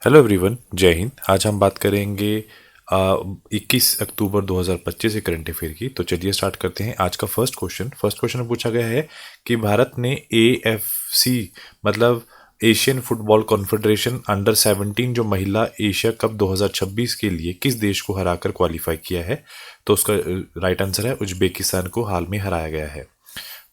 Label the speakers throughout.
Speaker 1: Hello everyone, जय हिंद। आज हम बात करेंगे 21 अक्टूबर 2025 के करंट अफेयर की। तो चलिए स्टार्ट करते हैं। आज का फर्स्ट क्वेश्चन में पूछा गया है कि भारत ने AFC मतलब एशियन फुटबॉल कॉन्फेडरेशन अंडर 17 जो महिला एशिया कप 2026 के लिए किस देश को हराकर क्वालिफाई किया है। तो उसका राइट आंसर है उज्बेकिस्तान को हाल में हराया गया है।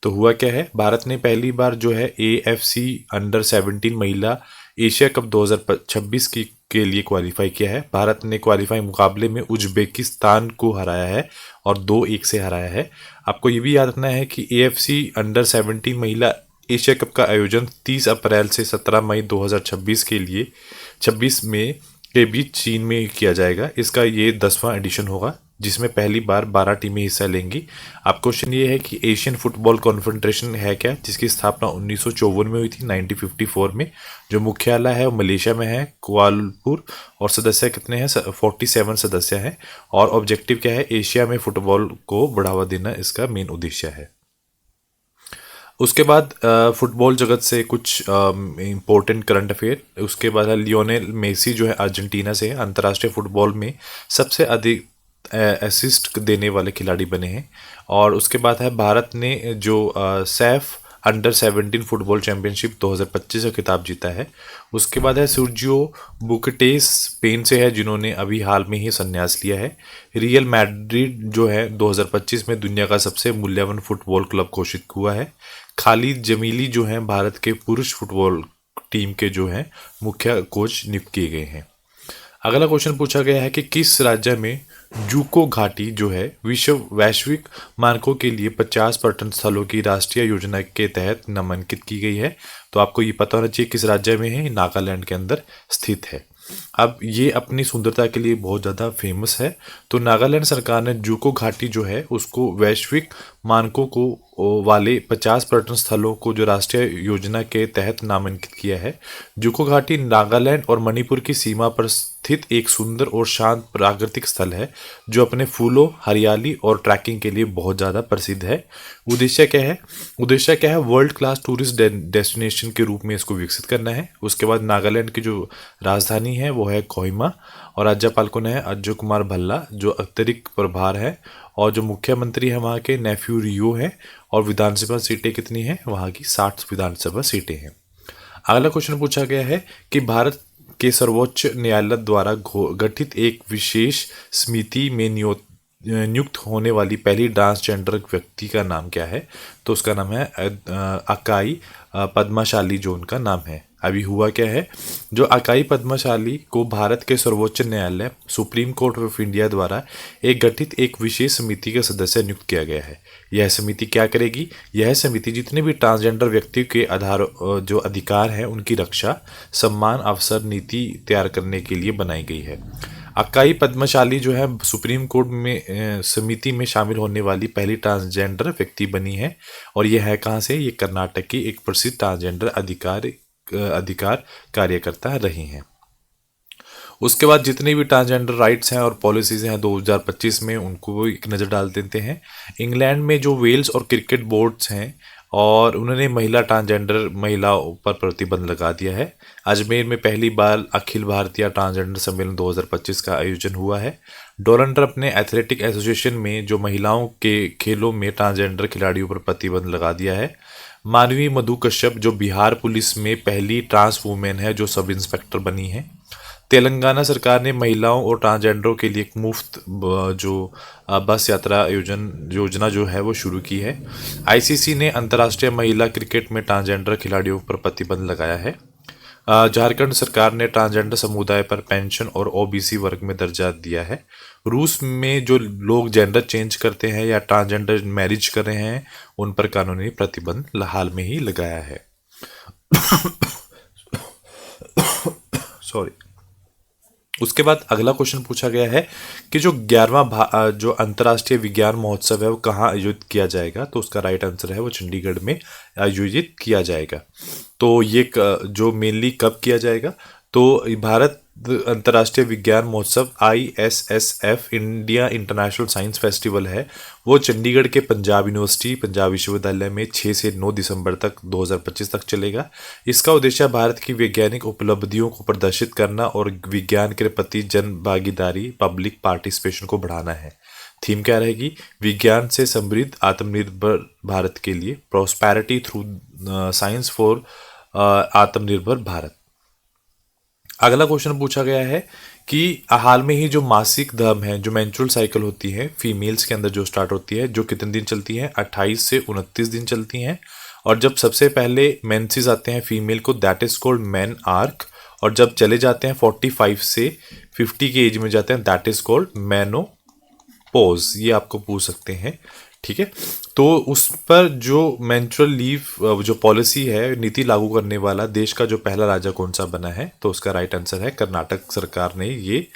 Speaker 1: तो हुआ क्या है, भारत ने पहली बार जो है AFC अंडर 17 महिला एशिया कप 2026 के लिए क्वालिफाई किया है। भारत ने क्वालिफाई मुकाबले में उज्बेकिस्तान को हराया है और 2-1 से हराया है। आपको ये भी याद रखना है कि AFC अंडर 17 महिला एशिया कप का आयोजन 30 अप्रैल से 17 मई 2026 के लिए 26 में के बीच चीन में किया जाएगा। इसका ये 10वां एडिशन होगा जिसमें पहली बार 12 टीमें हिस्सा लेंगी। अब क्वेश्चन ये है कि एशियन फुटबॉल कॉन्फेडरेशन है क्या, जिसकी स्थापना 1954 में हुई थी, 1954 में। जो मुख्यालय है वो मलेशिया में है, कुआलालंपुर। और सदस्य कितने हैं? 47 सदस्य हैं। और ऑब्जेक्टिव क्या है? एशिया में फुटबॉल को बढ़ावा देना इसका मेन उद्देश्य है। उसके बाद फुटबॉल जगत से कुछ इम्पोर्टेंट करंट अफेयर। उसके बाद है लियोनेल मेसी जो है अर्जेंटीना से अंतर्राष्ट्रीय फुटबॉल में सबसे अधिक असिस्ट देने वाले खिलाड़ी बने हैं। और उसके बाद है भारत ने जो सैफ अंडर 17 फुटबॉल चैंपियनशिप 2025 का खिताब जीता है। उसके बाद है सुर्जियो बुकेटेस स्पेन से है, जिन्होंने अभी हाल में ही संन्यास लिया है। रियल मैड्रिड जो है 2025 में दुनिया का सबसे मूल्यवान फुटबॉल क्लब घोषित हुआ है। खालिद जमीली जो हैं भारत के पुरुष फुटबॉल टीम के जो हैं मुख्य कोच नियुक्त किए गए हैं। अगला क्वेश्चन पूछा गया है कि किस राज्य में जूको घाटी जो है वैश्विक मानकों के लिए 50 पर्यटन स्थलों की राष्ट्रीय योजना के तहत नामांकित की गई है। तो आपको ये पता होना चाहिए किस राज्य में है। नागालैंड के अंदर स्थित है। अब ये अपनी सुंदरता के लिए बहुत ज़्यादा फेमस है। तो नागालैंड सरकार ने जूको घाटी जो है उसको वैश्विक मानकों को वाले 50 पर्यटन स्थलों को जो राष्ट्रीय योजना के तहत नामांकित किया है। जूको घाटी नागालैंड और मणिपुर की सीमा पर स्थित एक सुंदर और शांत प्राकृतिक स्थल है जो अपने फूलों, हरियाली और ट्रैकिंग के लिए बहुत ज़्यादा प्रसिद्ध है। उद्देश्य क्या है? वर्ल्ड क्लास टूरिस्ट डेस्टिनेशन के रूप में इसको विकसित करना है। उसके बाद नागालैंड की जो राजधानी है वो है कोहिमा। और राज्यपाल कौन है? अजय कुमार भल्ला, जो अतिरिक्त प्रभार है। और जो मुख्यमंत्री है वहाँ के नेफ्यू रियो है। और विधानसभा सीटें कितनी हैं? वहाँ की 60 विधानसभा सीटें हैं। अगला क्वेश्चन पूछा गया है कि भारत के सर्वोच्च न्यायालय द्वारा गठित एक विशेष समिति में नियुक्त होने वाली पहली ट्रांसजेंडर व्यक्ति का नाम क्या है। तो उसका नाम है अकाई पद्माशाली, जो उनका नाम है। अभी हुआ क्या है, जो अकाई पद्माशाली को भारत के सर्वोच्च न्यायालय सुप्रीम कोर्ट ऑफ इंडिया द्वारा गठित एक विशेष समिति का सदस्य नियुक्त किया गया है। यह समिति क्या करेगी? यह समिति जितने भी ट्रांसजेंडर व्यक्ति के जो अधिकार हैं उनकी रक्षा, सम्मान, अवसर नीति तैयार करने के लिए बनाई गई है। अक्काई पद्मशाली जो है सुप्रीम कोर्ट में समिति में शामिल होने वाली पहली ट्रांसजेंडर व्यक्ति बनी है। और यह है कहाँ से? ये कर्नाटक की एक प्रसिद्ध ट्रांसजेंडर अधिकार कार्यकर्ता रही हैं। उसके बाद जितने भी ट्रांसजेंडर राइट्स हैं और पॉलिसीज हैं 2025 में, उनको एक नज़र डाल देते हैं। इंग्लैंड में जो वेल्स और क्रिकेट बोर्ड्स हैं और उन्होंने ट्रांसजेंडर महिलाओं पर प्रतिबंध लगा दिया है। अजमेर में पहली बार अखिल भारतीय ट्रांसजेंडर सम्मेलन 2025 का आयोजन हुआ है। डोनाल्ड ट्रंप ने एथलेटिक एसोसिएशन में जो महिलाओं के खेलों में ट्रांसजेंडर खिलाड़ियों पर प्रतिबंध लगा दिया है। मानवी मधु कश्यप जो बिहार पुलिस में पहली ट्रांस वुमेन है जो सब इंस्पेक्टर बनी है। तेलंगाना सरकार ने महिलाओं और ट्रांसजेंडरों के लिए एक मुफ्त बस यात्रा योजना जो है वो शुरू की है। आईसीसी ने अंतर्राष्ट्रीय महिला क्रिकेट में ट्रांसजेंडर खिलाड़ियों पर प्रतिबंध लगाया है। झारखंड सरकार ने ट्रांसजेंडर समुदाय पर पेंशन और ओबीसी वर्ग में दर्जा दिया है। रूस में जो लोग जेंडर चेंज करते हैं या ट्रांसजेंडर मैरिज कर रहे हैं उन पर कानूनी प्रतिबंध हाल में ही लगाया है। सॉरी। उसके बाद अगला क्वेश्चन पूछा गया है कि जो 11वां जो अंतर्राष्ट्रीय विज्ञान महोत्सव है वो कहाँ आयोजित किया जाएगा। तो उसका राइट आंसर है वो चंडीगढ़ में आयोजित किया जाएगा। तो ये जो मेनली कब किया जाएगा, तो भारत अंतर्राष्ट्रीय विज्ञान महोत्सव ISSF India international science festival है, वो चंडीगढ़ के पंजाब यूनिवर्सिटी पंजाब विश्वविद्यालय में 6 से 9 दिसंबर तक 2025 तक चलेगा। इसका उद्देश्य भारत की वैज्ञानिक उपलब्धियों को प्रदर्शित करना और विज्ञान के प्रति जन भागीदारी पब्लिक पार्टिसिपेशन को बढ़ाना है। थीम क्या रहेगी? विज्ञान से समृद्ध आत्मनिर्भर भारत के लिए, प्रॉस्पेरिटी थ्रू साइंस फॉर आत्मनिर्भर भारत। अगला क्वेश्चन पूछा गया है कि हाल में ही जो मासिक धर्म है, जो मेंस्ट्रुअल साइकिल होती है फीमेल्स के अंदर जो स्टार्ट होती है, जो कितने दिन चलती है? 28 से 29 दिन चलती हैं। और जब सबसे पहले मेंसेस आते हैं फीमेल को, that is called main arc. और जब चले जाते हैं 45 से 50 की एज में जाते हैं, दैट इज कॉल्ड मेनोपॉज। ये आपको पूछ सकते हैं, ठीक है। तो उस पर जो मेंस्ट्रुअल लीव जो पॉलिसी है, नीति लागू करने वाला देश का जो पहला राज्य कौन सा बना है? तो उसका राइट आंसर है कर्नाटक सरकार ने ये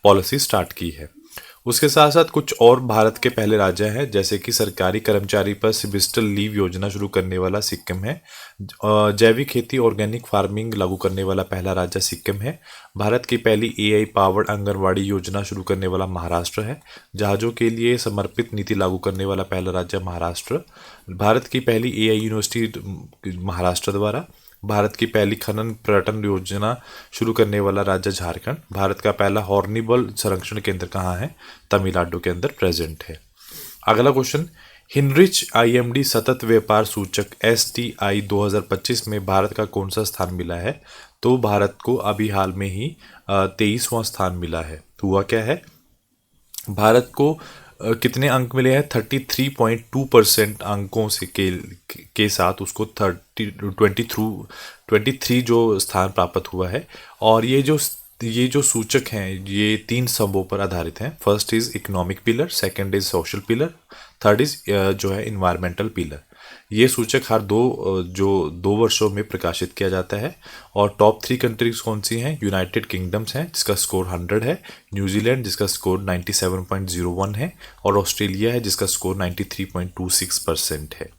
Speaker 1: पॉलिसी स्टार्ट की है। उसके साथ साथ कुछ और भारत के पहले राज्य हैं, जैसे कि सरकारी कर्मचारी पर सिबिस्टल लीव योजना शुरू करने वाला सिक्किम है। जैविक खेती ऑर्गेनिक फार्मिंग लागू करने वाला पहला राज्य सिक्किम है। भारत की पहली AI पावर्ड आंगनवाड़ी योजना शुरू करने वाला महाराष्ट्र है। जहाज़ों के लिए समर्पित नीति लागू करने वाला पहला राज्य महाराष्ट्र। भारत की पहली AI यूनिवर्सिटी महाराष्ट्र द्वारा। भारत की पहली खनन पर्यटन योजना शुरू करने वाला राज्य झारखंड। भारत का पहला हॉर्निबल संरक्षण केंद्र कहाँ है? तमिलनाडु के अंदर प्रेजेंट है। अगला क्वेश्चन, हिनरिच IMD सतत व्यापार सूचक STI 2025 में भारत का कौन सा स्थान मिला है? तो भारत को अभी हाल में ही 23वां स्थान मिला है। हुआ क्या है? भारत को कितने अंक मिले हैं? 33.2% अंकों से के साथ उसको 23 जो स्थान प्राप्त हुआ है। और ये जो सूचक हैं, ये 3 स्तंभों पर आधारित हैं। First is economic pillar, second is social pillar, third is जो है इन्वायरमेंटल पिलर। ये सूचक हर 2 वर्षों में प्रकाशित किया जाता है। और टॉप 3 कंट्रीज कौन सी हैं? यूनाइटेड किंगडम्स हैं जिसका स्कोर 100 है, न्यूजीलैंड जिसका स्कोर 97.01 है, और ऑस्ट्रेलिया है जिसका स्कोर 93.26% है।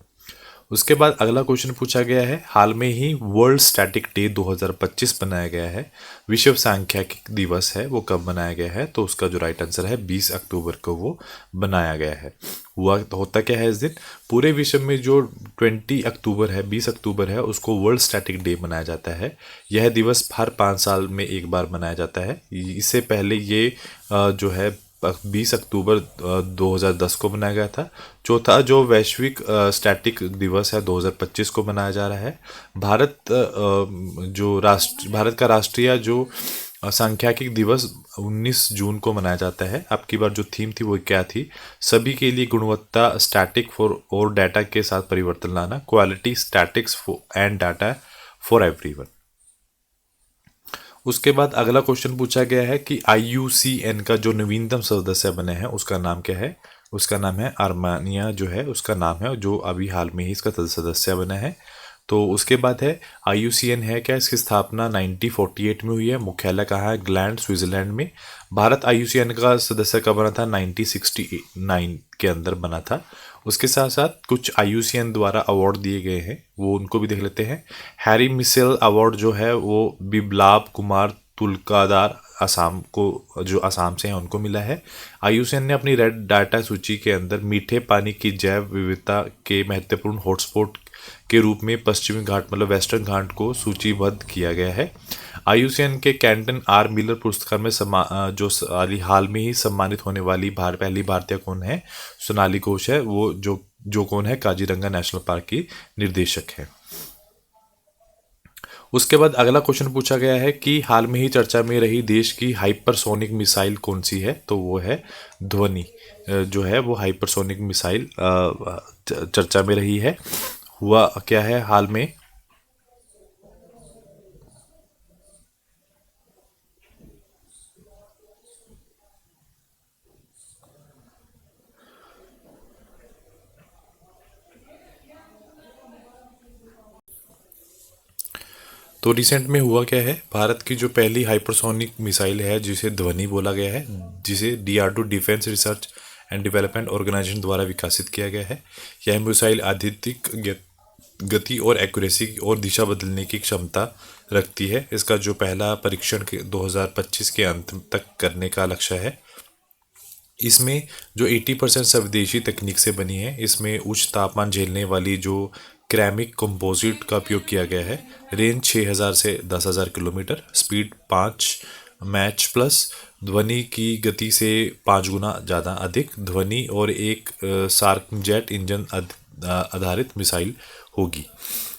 Speaker 1: उसके बाद अगला क्वेश्चन पूछा गया है, हाल में ही वर्ल्ड स्टैटिक डे 2025 बनाया गया है। विश्व सांख्यिकी दिवस है, वो कब बनाया गया है? तो उसका जो राइट आंसर है 20 अक्टूबर को वो बनाया गया है। होता क्या है इस दिन? पूरे विश्व में जो 20 अक्टूबर है उसको वर्ल्ड स्टैटिक डे मनाया जाता है। यह दिवस हर 5 साल में एक बार मनाया जाता है। इससे पहले ये जो है 20 अक्टूबर 2010 को बनाया गया था। चौथा जो वैश्विक स्टैटिक दिवस है 2025 को मनाया जा रहा है। भारत का राष्ट्रीय जो सांख्यिकी दिवस 19 जून को मनाया जाता है। अब की बार जो थीम थी वो क्या थी? सभी के लिए गुणवत्ता, स्टैटिक फॉर और डाटा के साथ परिवर्तन लाना, quality statics and data for everyone. उसके बाद अगला क्वेश्चन पूछा गया है कि IUCN का जो नवीनतम सदस्य बने हैं उसका नाम क्या है? उसका नाम है आर्मेनिया, जो है उसका नाम है, जो अभी हाल में ही इसका सदस्य बना है। तो उसके बाद है IUCN है क्या? इसकी स्थापना 1948 में हुई है। मुख्यालय कहाँ है? ग्लैंड, स्विट्जरलैंड में। भारत IUCN का सदस्य कब बना था? 1969 के अंदर बना था। उसके साथ साथ कुछ IUCN द्वारा अवार्ड दिए गए हैं, वो उनको भी देख लेते हैं। हैरी मिसेल अवार्ड जो है वो बिप्लाब कुमार तुलकादार जो असम से हैं उनको मिला है। IUCN ने अपनी रेड डाटा सूची के अंदर मीठे पानी की जैव विविधता के महत्वपूर्ण हॉटस्पॉट के रूप में पश्चिमी घाट मतलब वेस्टर्न घाट को सूचीबद्ध किया गया है। IUCN के कैंटन R मिलर पुरस्कार में जो हाल में ही सम्मानित होने वाली पहली भारतीय कौन है? सोनाली घोष है, वो जो कौन है? काजीरंगा नेशनल पार्क की निर्देशक है। उसके बाद अगला क्वेश्चन पूछा गया है कि हाल में ही चर्चा में रही देश की हाइपरसोनिक मिसाइल कौन सी है? तो वो है ध्वनि, जो है वो हाइपरसोनिक मिसाइल चर्चा में रही है। हुआ क्या है हाल में? तो रिसेंट में हुआ क्या है? भारत की जो पहली हाइपरसोनिक मिसाइल है जिसे ध्वनि बोला गया है, जिसे DRDO Defence Research and Development Organisation द्वारा विकसित किया गया है। यह मिसाइल अत्यधिक गति और एक्यूरेसी और दिशा बदलने की क्षमता रखती है। इसका जो पहला परीक्षण 2025 के अंत तक करने का लक्ष्य है। इसमें जो 80% स्वदेशी तकनीक से बनी है, इसमें उच्च तापमान झेलने वाली जो क्रेमिक कंपोजिट का उपयोग किया गया है। रेंज 6000 से 10,000 किलोमीटर, स्पीड 5 मैच प्लस, ध्वनि की गति से 5 गुना ज़्यादा अधिक ध्वनि और एक शार्कजेट इंजन आधारित मिसाइल होगी।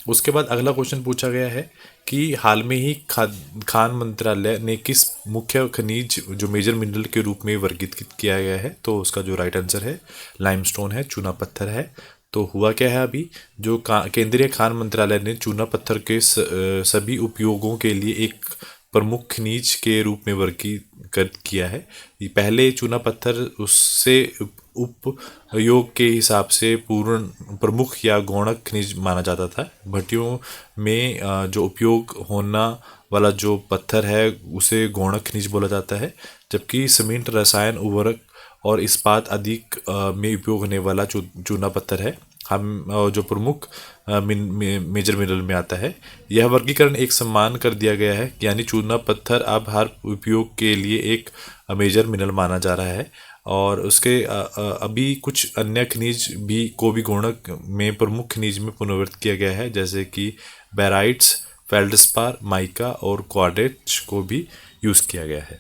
Speaker 1: उसके बाद अगला क्वेश्चन पूछा गया है कि हाल में ही खान मंत्रालय ने किस मुख्य खनिज जो मेजर मिनरल के रूप में वर्गीकृत किया गया है, तो उसका जो राइट आंसर है लाइमस्टोन है, चूना पत्थर है। तो हुआ क्या है, अभी जो केंद्रीय खान मंत्रालय ने चूना पत्थर के सभी उपयोगों के लिए एक प्रमुख खनिज के रूप में वर्गीकृत किया है। पहले चूना पत्थर उससे उपयोग के हिसाब से पूर्ण प्रमुख या गौणक खनिज माना जाता था। भट्टियों में जो उपयोग होना वाला जो पत्थर है उसे गौणक खनिज बोला जाता है, जबकि सीमेंट, रसायन, उर्वरक और इस्पात अधिक में उपयोग होने वाला चूना पत्थर है, हम जो प्रमुख मेजर मिनरल में आता है। यह वर्गीकरण एक समान कर दिया गया है, यानी चूना पत्थर अब हर उपयोग के लिए एक मेजर मिनरल माना जा रहा है। और उसके अभी कुछ अन्य खनिज भी गौणक में प्रमुख खनिज में पुनर्वित किया गया है, जैसे कि बैराइट्स, फेल्डस्पार, माइका और क्वार्ट्ज को भी यूज़ किया गया है।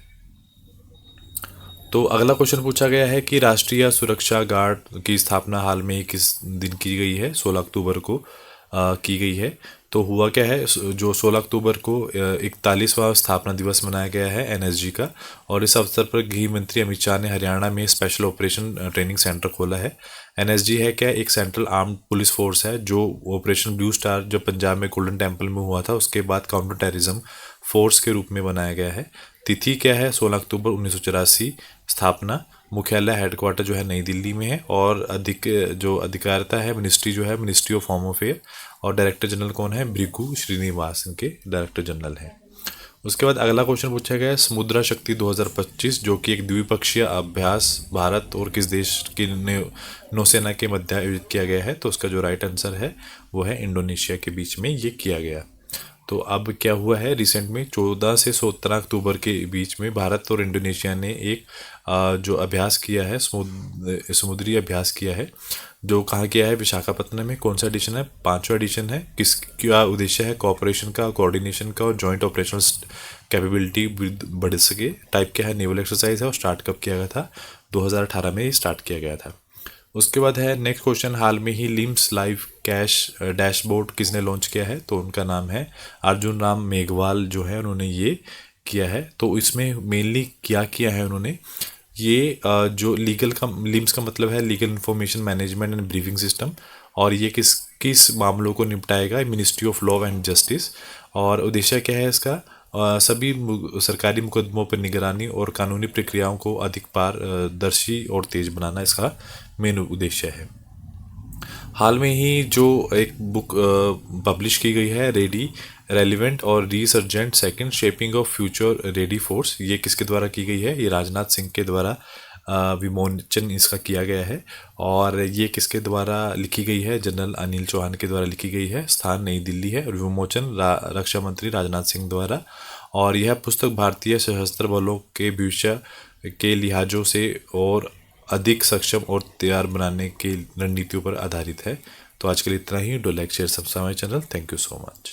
Speaker 1: तो अगला क्वेश्चन पूछा गया है कि राष्ट्रीय सुरक्षा गार्ड की स्थापना हाल में ही किस दिन की गई है। 16 अक्टूबर को की गई है। तो हुआ क्या है, जो 16 अक्टूबर को 41वां स्थापना दिवस मनाया गया है एनएसजी का, और इस अवसर पर गृह मंत्री अमित शाह ने हरियाणा में स्पेशल ऑपरेशन ट्रेनिंग सेंटर खोला है। एनएसजी है क्या, एक सेंट्रल आर्म्ड पुलिस फोर्स है जो ऑपरेशन ब्लू स्टार जो पंजाब में गोल्डन टेम्पल में हुआ था उसके बाद काउंटर टेररिज्म फोर्स के रूप में बनाया गया है। तिथि क्या है, 16 अक्टूबर 1984। स्थापना, मुख्यालय हेडक्वार्टर जो है नई दिल्ली में है, और जो अधिकारिता है मिनिस्ट्री जो है मिनिस्ट्री ऑफ होम अफेयर, और डायरेक्टर जनरल कौन है, भृगु श्रीनिवास इनके डायरेक्टर जनरल हैं। उसके बाद अगला क्वेश्चन पूछा गया है समुद्रा शक्ति 2025, जो कि एक द्विपक्षीय अभ्यास भारत और किस देश की नौसेना के मध्य आयोजित किया गया है। तो उसका जो राइट आंसर है वो है इंडोनेशिया के बीच में ये किया गया। तो अब क्या हुआ है, रिसेंट में 14 से 17 अक्टूबर के बीच में भारत और इंडोनेशिया ने एक जो अभ्यास किया है, समुद्री अभ्यास किया है, जो कहाँ किया है, विशाखापत्तनम में। कौन सा एडिशन है, 5वां एडिशन है। क्या उद्देश्य है, कोऑपरेशन का, कोऑर्डिनेशन का और जॉइंट ऑपरेशनल कैपेबिलिटी बढ़ सके। टाइप क्या है, नेवल एक्सरसाइज है, और स्टार्ट कब किया गया था, 2018 में स्टार्ट किया गया था। उसके बाद है नेक्स्ट क्वेश्चन, हाल में ही लिम्स लाइव कैश डैशबोर्ड किसने लॉन्च किया है। तो उनका नाम है अर्जुन राम मेघवाल जो है, उन्होंने ये किया है। तो इसमें मेनली क्या किया है उन्होंने, ये जो लीगल का, लिम्स का मतलब है legal information management and briefing system, और ये किस किस मामलों को निपटाएगा, ministry of law and justice. और उद्देश्य क्या है इसका, सभी सरकारी मुकदमों पर निगरानी और कानूनी प्रक्रियाओं को अधिक पारदर्शी और तेज बनाना इसका मेन उद्देश्य है। हाल में ही जो एक बुक पब्लिश की गई है, रेडी रेलिवेंट और resurgent second shaping of future ready force, ये किसके द्वारा की गई है, ये राजनाथ सिंह के द्वारा विमोचन इसका किया गया है। और ये किसके द्वारा लिखी गई है, जनरल अनिल चौहान के द्वारा लिखी गई है। स्थान नई दिल्ली है, और विमोचन रक्षा मंत्री राजनाथ सिंह द्वारा। और यह पुस्तक भारतीय सशस्त्र बलों के भविष्य के लिहाजों से और अधिक सक्षम और तैयार बनाने की रणनीतियों पर आधारित है। तो आज के लिए इतना ही। Do like share subscribe my channel. Thank you so much.